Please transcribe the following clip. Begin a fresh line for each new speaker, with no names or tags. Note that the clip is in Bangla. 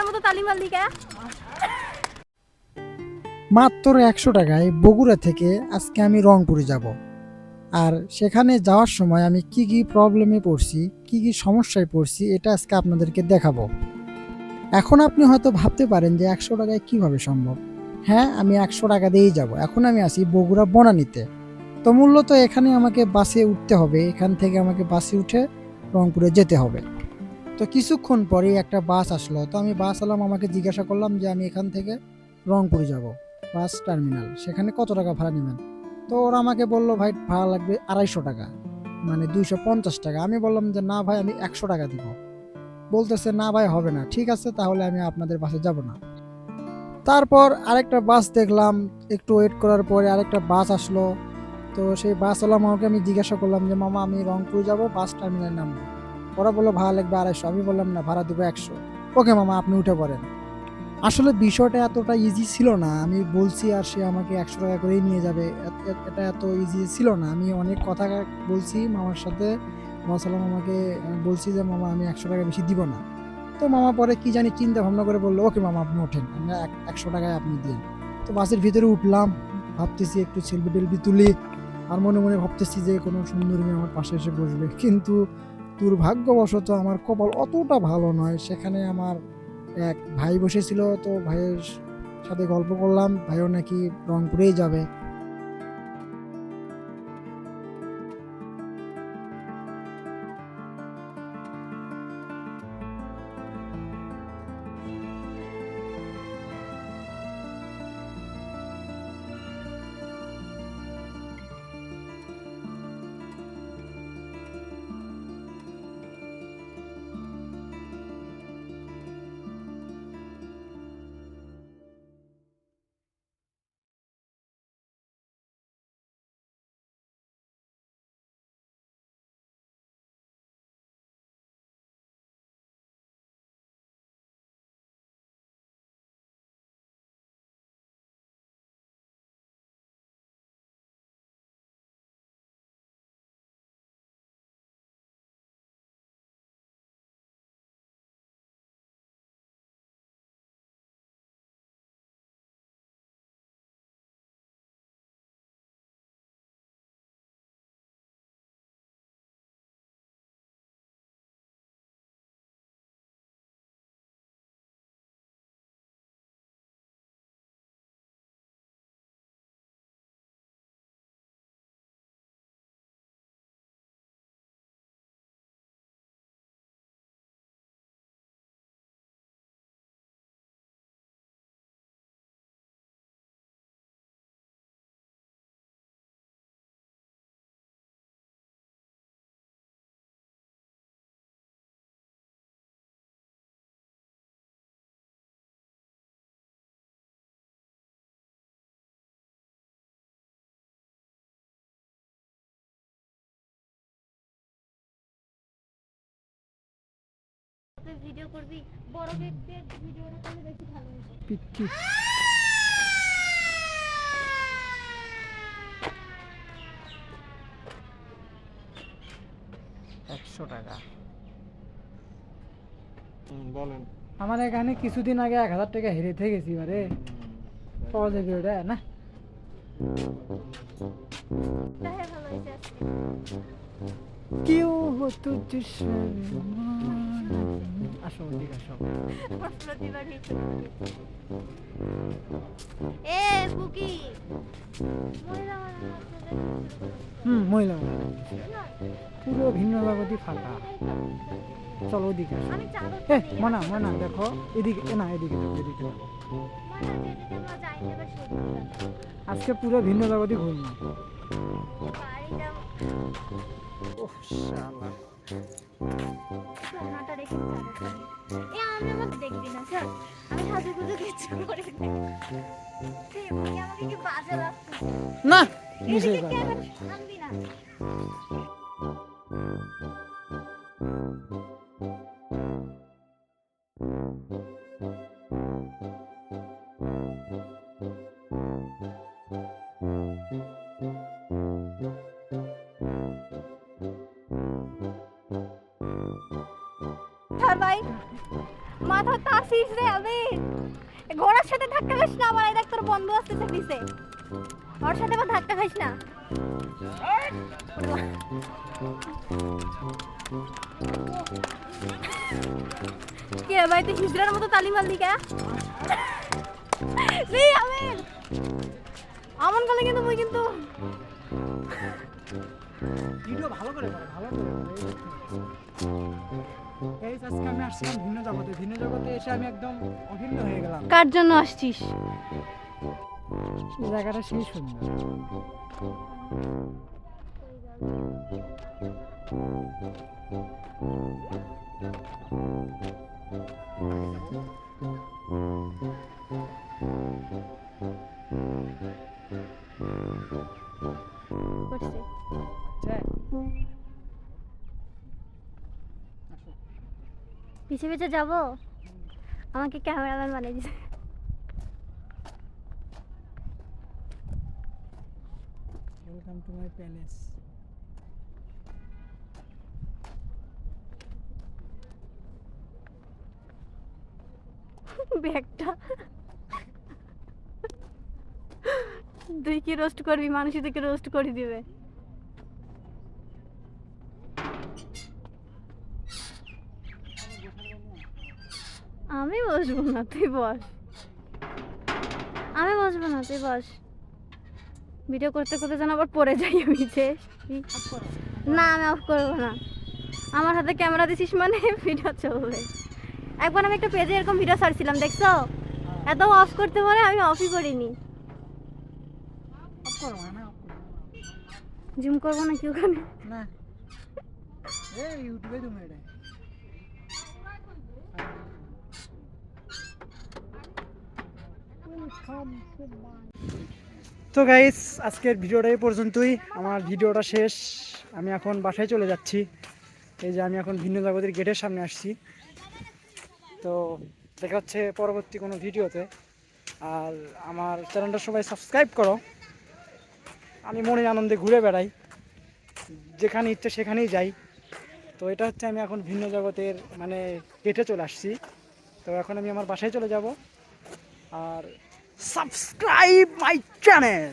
মতো তালি মারলি কে?
মাত্র 100 টাকায় বগুড়া থেকে আজকে আমি রংপুরে যাব। আর সেখানে যাওয়ার সময় আমি কি কি প্রবলেমে পড়ছি, কি কি সমস্যায় পড়ছি, এটা আজকে আপনাদেরকে দেখাবো। এখন আপনি হয়তো ভাবতে পারেন যে 100 টাকায় কিভাবে সম্ভব। হ্যাঁ, আমি 100 টাকা দিয়েই যাব। এখন আমি আছি বগুড়া বনানীতে। তো মূলত এখানে আমাকে বাসে উঠতে হবে, এখান থেকে আমাকে বাসে উঠে রংপুরে যেতে হবে। তো কিছুক্ষণ পরেই একটা বাস আসলো। তো আমি বাস আলাম, আমাকে জিজ্ঞাসা করলাম যে আমি এখান থেকে রংপুরে যাব, বাস টার্মিনাল, সেখানে কত টাকা ভাড়া নেবেন। তো ওরা আমাকে বললো ভাই ভাড়া লাগবে 250 টাকা, মানে 250 টাকা। আমি বললাম যে না ভাই, আমি 100 টাকা দিব। বলতেছে না ভাই হবে না, ঠিক আছে তাহলে আমি আপনাদের বাসে যাব না। তারপর আরেকটা বাস দেখলাম, একটু ওয়েট করার পরে আরেকটা বাস আসলো। তো সেই বাসওয়ালা মামাকে আমি জিজ্ঞাসা করলাম যে মামা আমি রংপুর যাব, বাস টার্মিনাল নামবো। ওরা বললো ভাড়া লাগবে 250। আমি বললাম না, ভাড়া দেবো 100। ওকে মামা আপনি উঠে পড়েন। আসলে বিষয়টা এতটা ইজি ছিল না। আমি বলছি আর সে আমাকে 100 টাকা করেই নিয়ে যাবে, এটা এত ইজি ছিল না। আমি অনেক কথা বলছি মামার সাথে। বাসওয়ালা মামাকে আমি বলছি যে মামা আমি 100 টাকা বেশি দিব না। তো মামা পরে কি জানি চিন্তা ভাবনা করে বললো ওকে মামা আপনি ওঠেন, আমরা 100 টাকায় আপনি দিন। তো বাসের ভিতরে উঠলাম, ভাবতেছি একটু সেলফি টেলফি তুলি। আর মনে মনে ভাবতেছি যে কোনো সুন্দরী মেয়ে আমার পাশে এসে বসবে, কিন্তু দুর্ভাগ্যবশত আমার কপাল অতটা ভালো নয়। সেখানে আমার এক ভাই বসেছিল। তো ভাইয়ের সাথে গল্প করলাম, ভাইও নাকি রংপুরেই যাবে।
তুই ভিডিও করবি, বড় ব্যক্তির ভিডিওটা করলে বেশি ভালো হবে।
পিচ্ছি। 100 টাকা
বলেন।
আমার এখানে কিছুদিন আগে 1000 টাকা হেরে থেকে গেছি, মানে পাওয়া যাবে ওটা না।
তাহে ভালো হয়েছে আজকে।
কেউ হতো আসো ঠিক আসো।
প্রতিবারই তো। এ বুকি মহিলা
মহিলা পুরো ভিন্ন জগতই ফাঁকা। চলো ওদিকে আসো।
আমি চাদর
এ মনা মনা দেখো এদিকে, না এদিকে দেখো, এদিকে দেখো।
যাই এবার শুরু।
আজকে পুরো ভিন্ন জগতই ঘুরলাম।
বাড়িটা
ওহ শালা।
সোনাটা রেখে চাদরটা নিয়ে। এ আমি আমাকে দেখবি না স্যার, আমি সাজুগুজু কিছু করি না। আমাকে কি বাজে লাগছে
না
এদিকে
নিষেধ
কেন
করলাম।
আনবি না? স্যার ভাই মাথা তার শীষ রে আমি ঘোড়ার সাথে ধাক্কা খাইস না, আমার এই দেখ তোর বন্ধু আসতেছে পিছে, ওর সাথে আবার ধাক্কা খাইস না। কে ভাই তুই হিজড়ার মতো তালি মারলি কে? আমির আমন গলে কিন্তু মুই কিন্তু
ভিডিও ভালো করে করে ভালো করে গাইস আজকে আমি আসছিলাম ভিন্ন জগতে, ভিন্ন জগতে এসে আমি একদম অভিন্ন হয়ে গেলাম।
কার জন্য আসছিস?
এই জায়গাটা সেই সুন্দর।
পিছে পিছে যাব, আমাকে ক্যামেরাম্যান বানিয়ে দিছে।
Welcome to my palace.
ব্যাগটা তুই কি রোস্ট করবি? মানুষই তোকে রোস্ট করে দিবে। আমি বসবো না, তুই বস। আমি বসবো না, তুই বস। ভিডিও করতে করতে যেন আবার পড়ে যাই আমি যে। না আমি অফ করবো না, আমার হাতে ক্যামেরা দিছিস মানে ভিডিও চলবে। একবার আমি একটা পেজে এরকম ভিডিও ছাড়ছিলাম, দেখছো? এত অফ করতে পারে, আমি অফই করিনি। জুম করবো না কি ওখানে?
না এই ইউটিউবে তুমি এটা তো গাইস আজকের ভিডিওটা এই পর্যন্তই। আমার ভিডিওটা শেষ, আমি এখন বাসায় চলে যাচ্ছি। এই যে আমি এখন ভিন্ন জগতের গেটের সামনে আসছি। তো দেখা হচ্ছে পরবর্তী কোনো ভিডিওতে। আর আমার চ্যানেলটা সবাই সাবস্ক্রাইব করো। আমি মনের আনন্দে ঘুরে বেড়াই, যেখানে ইচ্ছে সেখানেই যাই। তো এটা হচ্ছে আমি এখন ভিন্ন জগতের মানে গেটে চলে আসছি। তো এখন আমি আমার বাসায় চলে যাব। আর সাবস্ক্রাইব মাই চ্যানেল।